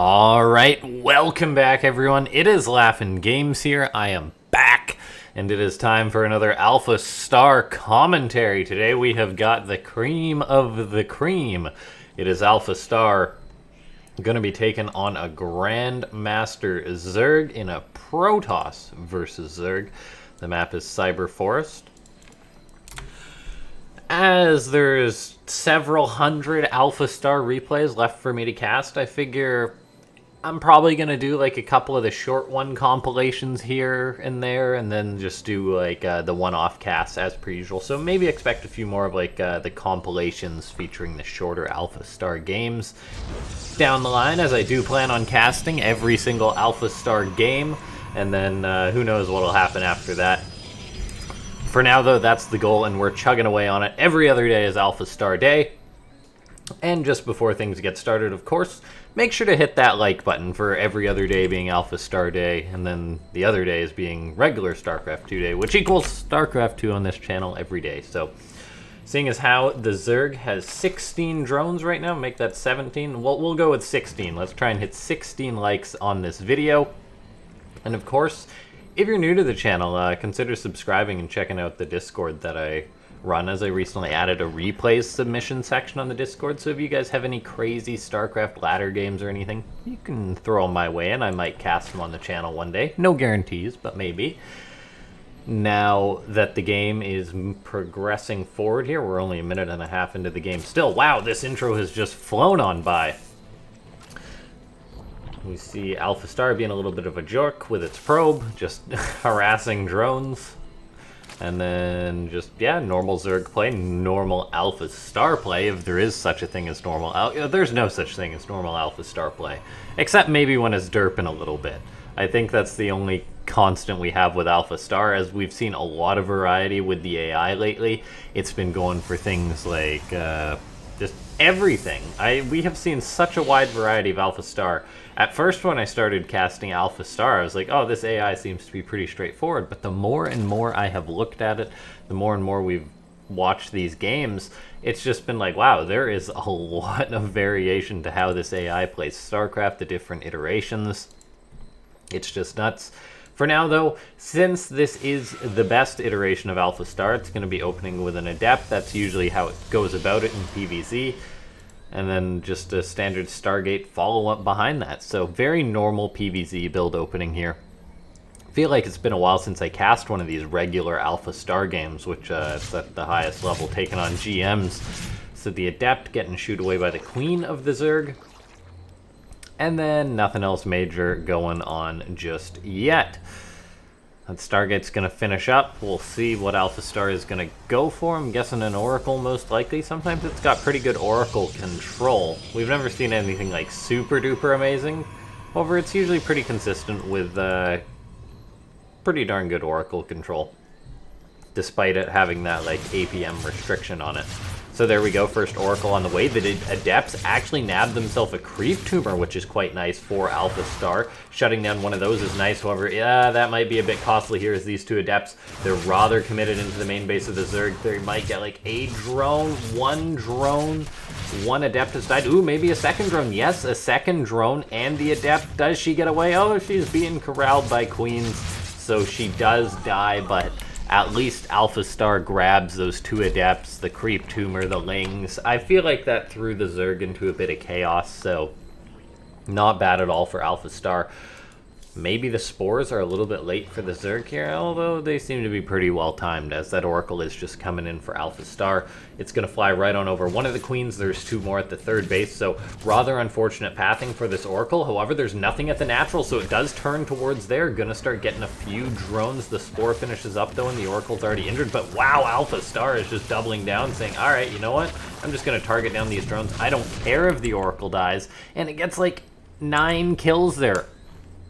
Alright, welcome back everyone. It is LaughNgamez here. I am back, and it is time for another AlphaStar commentary. Today we have got the cream of the cream. It is AlphaStar going to be taking on a Grandmaster Zerg in a Protoss versus Zerg. The map is Cyber Forest. As there's several hundred AlphaStar replays left for me to cast, I figure I'm probably going to do like a couple of the short one compilations here and there, and then just do like the one-off casts as per usual. So maybe expect a few more of like the compilations featuring the shorter AlphaStar games down the line, as I do plan on casting every single AlphaStar game, and then who knows what'll happen after that. For now, though, that's the goal, and we're chugging away on it. Every other day is AlphaStar Day. And just before things get started, of course, make sure to hit that like button for every other day being AlphaStar Day, and then the other days being regular Starcraft 2 Day, which equals Starcraft 2 on this channel every day. So, seeing as how the Zerg has 16 drones right now, make that 17. Well, we'll go with 16. Let's try and hit 16 likes on this video. And of course, if you're new to the channel, consider subscribing and checking out the Discord that I run, as I recently added a replays submission section on the Discord. So if you guys have any crazy StarCraft ladder games or anything, you can throw them my way and I might cast them on the channel one day. No guarantees, but maybe. Now that the game is progressing forward here, we're only a minute and a half into the game still. Wow, this intro has just flown on by. We see AlphaStar being a little bit of a jerk with its probe, just harassing drones. And then just, yeah, normal Zerg play, normal AlphaStar play, if there is such a thing as normal. There's no such thing as normal AlphaStar play, except maybe when it's derping a little bit. I think that's the only constant we have with AlphaStar, as we've seen a lot of variety with the AI lately. It's been going for things like just everything. We have seen such a wide variety of AlphaStar. At first, when I started casting AlphaStar, I was like, oh, this AI seems to be pretty straightforward. But the more and more I have looked at it, the more and more we've watched these games, it's just been like, wow, there is a lot of variation to how this AI plays StarCraft, the different iterations. It's just nuts. For now, though, since this is the best iteration of AlphaStar, it's going to be opening with an Adept. That's usually how it goes about it in PvZ. And then just a standard Stargate follow-up behind that. So very normal PvZ build opening here. I feel like it's been a while since I cast one of these regular AlphaStar games, which is at the highest level, taking on GMs. So the Adept getting shooed away by the Queen of the Zerg. And then nothing else major going on just yet. That Stargate's going to finish up. We'll see what AlphaStar is going to go for. I'm guessing an Oracle most likely. Sometimes it's got pretty good Oracle control. We've never seen anything like super duper amazing. However, it's usually pretty consistent with pretty darn good Oracle control, despite it having that like APM restriction on it. So there we go, first Oracle on the way. The Adepts actually nabbed themselves a Creep Tumor, which is quite nice for AlphaStar. Shutting down one of those is nice, however, yeah, that might be a bit costly here, as these two Adepts, they're rather committed into the main base of the Zerg. They might get like a drone, one Adept has died. Ooh, maybe a second drone. Yes, a second drone, and the Adept, does she get away? Oh, she's being corralled by Queens, so she does die, but at least AlphaStar grabs those two Adepts, the Creep Tumor, the Lings. I feel like that threw the Zerg into a bit of chaos, so not bad at all for AlphaStar. Maybe the Spores are a little bit late for the Zerg here, although they seem to be pretty well timed, as that Oracle is just coming in for AlphaStar. It's going to fly right on over one of the Queens. There's two more at the third base, so rather unfortunate pathing for this Oracle. However, there's nothing at the natural, so it does turn towards there. Going to start getting a few drones. The Spore finishes up, though, and the Oracle's already injured. But wow, AlphaStar is just doubling down, saying, all right, you know what? I'm just going to target down these drones. I don't care if the Oracle dies. And it gets like 9 kills there.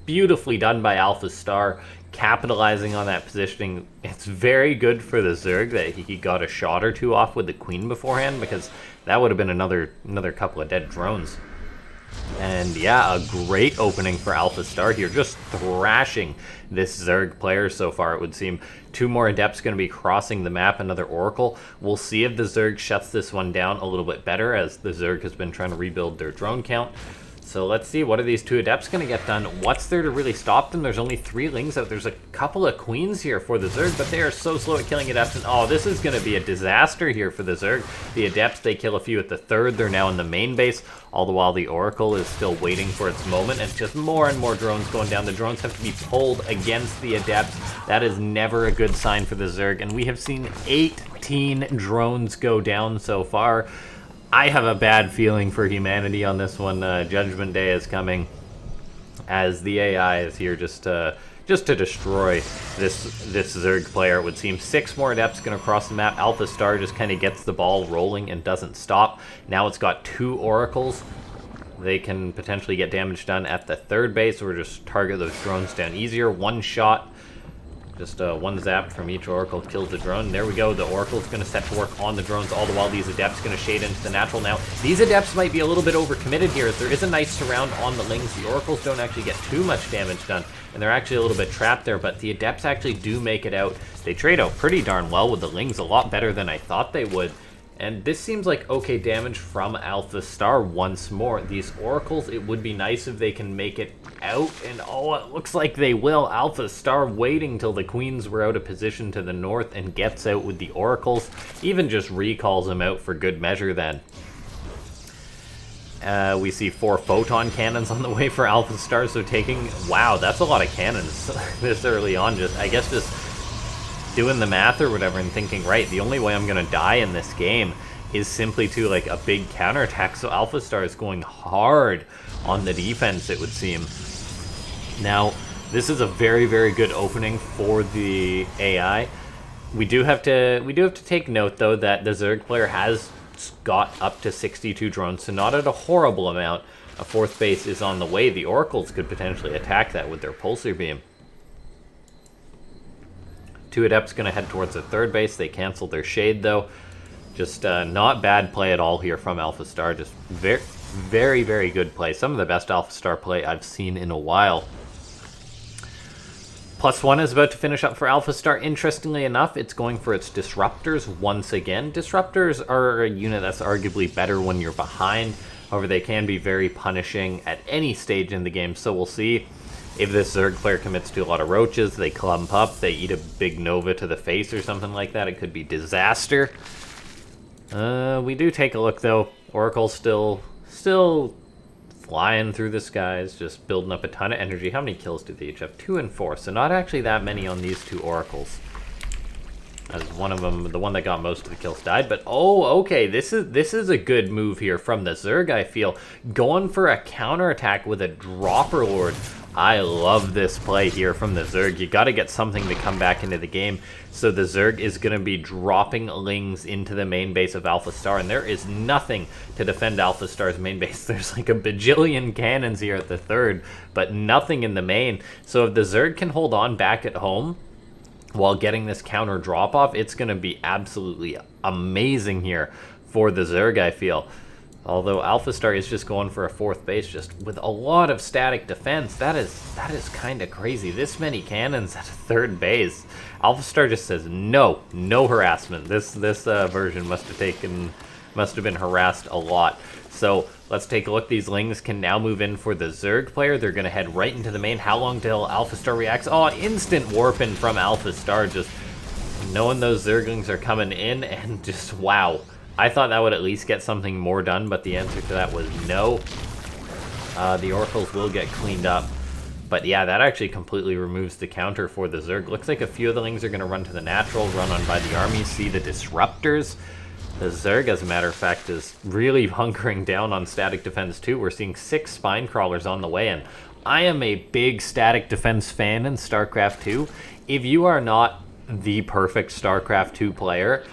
Beautifully done by AlphaStar, capitalizing on that positioning. It's very good for the Zerg that he got a shot or two off with the Queen beforehand, because that would have been another couple of dead drones. And yeah, a great opening for AlphaStar here, just thrashing this Zerg player so far, it would seem. 2 more Adepts going to be crossing the map, another Oracle. We'll see if the Zerg shuts this one down a little bit better, as the Zerg has been trying to rebuild their drone count. So let's see, what are these 2 Adepts going to get done? What's there to really stop them? There's only 3 Lings out. There's a couple of Queens here for the Zerg, but they are so slow at killing Adepts. And oh, this is going to be a disaster here for the Zerg. The Adepts, they kill a few at the 3rd. They're now in the main base, all the while the Oracle is still waiting for its moment. And just more and more drones going down. The drones have to be pulled against the Adepts. That is never a good sign for the Zerg. And we have seen 18 drones go down so far. I have a bad feeling for humanity on this one. Judgment Day is coming, as the AI is here just to destroy this Zerg player. It would seem 6 more Adepts going to cross the map. AlphaStar just kind of gets the ball rolling and doesn't stop. Now it's got 2 Oracles. They can potentially get damage done at the 3rd base, or just target those drones down easier. 1 shot. Just 1 zap from each Oracle kills the drone. There we go. The Oracle's going to set to work on the drones, all the while these Adepts going to shade into the natural. Now, these Adepts might be a little bit overcommitted here, as there is a nice surround on the Lings. The Oracles don't actually get too much damage done, and they're actually a little bit trapped there, but the Adepts actually do make it out. They trade out pretty darn well with the Lings, a lot better than I thought they would. And this seems like okay damage from AlphaStar once more. These Oracles, it would be nice if they can make it out, and oh, it looks like they will. AlphaStar waiting till the Queens were out of position to the north and gets out with the Oracles. Even just recalls them out for good measure then. We see 4 photon cannons on the way for AlphaStar, so taking... Wow, that's a lot of cannons this early on. I guess just doing the math or whatever and thinking, right, the only way I'm going to die in this game is simply to, like, a big counterattack. So AlphaStar is going hard on the defense, it would seem. Now, this is a very, very good opening for the AI. We do have to take note, though, that the Zerg player has got up to 62 drones, so not at a horrible amount. A 4th base is on the way. The Oracles could potentially attack that with their Pulsar Beam. 2 Adepts going to head towards the 3rd base. They cancel their shade, though. Just not bad play at all here from AlphaStar. Just very, very, very good play. Some of the best AlphaStar play I've seen in a while. +1 is about to finish up for AlphaStar. Interestingly enough, it's going for its Disruptors once again. Disruptors are a unit that's arguably better when you're behind. However, they can be very punishing at any stage in the game, so we'll see. If this Zerg player commits to a lot of roaches, they clump up, they eat a big Nova to the face or something like that, it could be disaster. We do take a look, though. Oracle's still flying through the skies, just building up a ton of energy. How many kills do they each have? 2 and 4, so not actually that many on these 2 Oracles. As one of them, the one that got most of the kills, died. But oh, okay, this is a good move here from the Zerg, I feel. Going for a counterattack with a Dropper Lord. I love this play here from the Zerg. You got to get something to come back into the game. So the Zerg is going to be dropping Lings into the main base of AlphaStar, and there is nothing to defend AlphaStar's main base. There's like a bajillion cannons here at the 3rd, but nothing in the main. So if the Zerg can hold on back at home while getting this counter drop-off, it's going to be absolutely amazing here for the Zerg, I feel. Although AlphaStar is just going for a 4th base, just with a lot of static defense. That is kind of crazy. This many cannons at a 3rd base. AlphaStar just says no harassment. This version must have been harassed a lot. So let's take a look. These Lings can now move in for the Zerg player. They're going to head right into the main. How long till AlphaStar reacts? Oh, instant warping from AlphaStar. Just knowing those Zerglings are coming in, and just wow. I thought that would at least get something more done, but the answer to that was no. The Oracles will get cleaned up. But yeah, that actually completely removes the counter for the Zerg. Looks like a few of the Lings are going to run to the natural, run on by the army, see the Disruptors. The Zerg, as a matter of fact, is really hunkering down on static defense too. We're seeing 6 spine crawlers on the way, and I am a big static defense fan in StarCraft 2. If you are not the perfect StarCraft 2 player,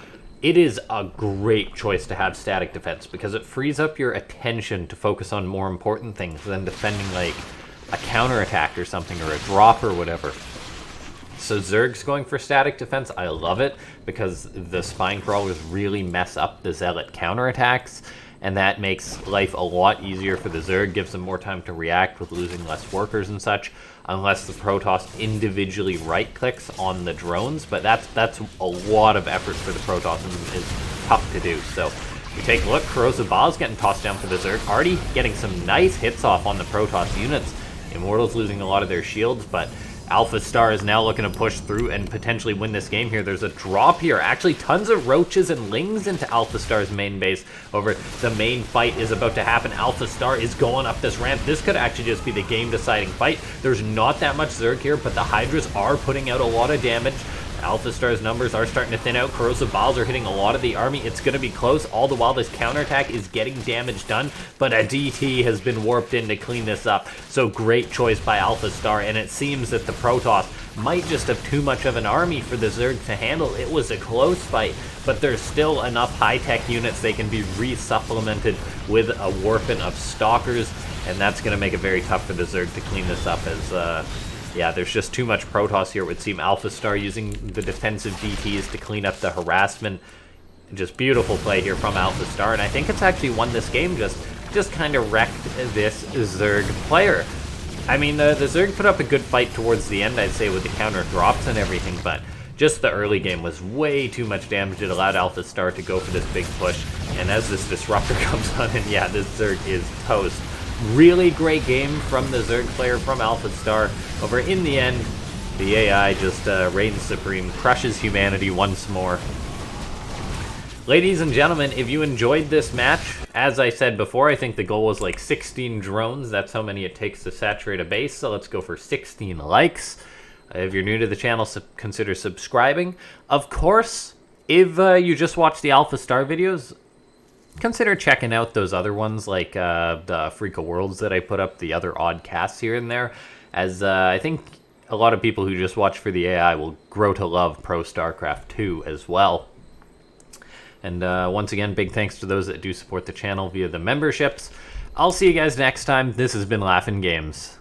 it is a great choice to have static defense, because it frees up your attention to focus on more important things than defending like a counterattack or something, or a drop or whatever. So Zerg's going for static defense. I love it, because the spine crawlers really mess up the Zealot counterattacks, and that makes life a lot easier for the Zerg, gives them more time to react with losing less workers and such, unless the Protoss individually right-clicks on the drones, but that's a lot of effort for the Protoss and is tough to do. So You take a look, Corrosive Ball's getting tossed down for the Zerg. Already getting some nice hits off on the Protoss units. Immortals losing a lot of their shields, but AlphaStar is now looking to push through and potentially win this game here. There's a drop here. Actually, tons of roaches and lings into AlphaStar's main base. Over the main fight is about to happen. AlphaStar is going up this ramp. This could actually just be the game-deciding fight. There's not that much Zerg here, but the Hydras are putting out a lot of damage. AlphaStar's numbers are starting to thin out. Corrosive Balls are hitting a lot of the army. It's going to be close. All the while, this counterattack is getting damage done, but a DT has been warped in to clean this up. So great choice by AlphaStar, and it seems that the Protoss might just have too much of an army for the Zerg to handle. It was a close fight, but there's still enough high-tech units they can be re-supplemented with a warping of Stalkers, and that's going to make it very tough for the Zerg to clean this up as... yeah, there's just too much Protoss here. It would seem AlphaStar using the defensive DTs to clean up the harassment. Just beautiful play here from AlphaStar, and I think it's actually won this game. Just kind of wrecked this Zerg player. I mean, the Zerg put up a good fight towards the end, I'd say, with the counter drops and everything, but just the early game was way too much damage. It allowed AlphaStar to go for this big push, and as this Disruptor comes on, and yeah, this Zerg is toast. Really great game from the Zerg player from AlphaStar. Over in the end, the AI just reigns supreme, crushes humanity once more. Ladies and gentlemen, if you enjoyed this match, as I said before, I think the goal was like 16 drones. That's how many it takes to saturate a base, so let's go for 16 likes. If you're new to the channel, consider subscribing. Of course, if you just watched the AlphaStar videos, consider checking out those other ones, like the Freak of Worlds that I put up, the other odd casts here and there, as I think a lot of people who just watch for the AI will grow to love Pro Starcraft 2 as well. And once again, big thanks to those that do support the channel via the memberships. I'll see you guys next time. This has been LaughNgamez.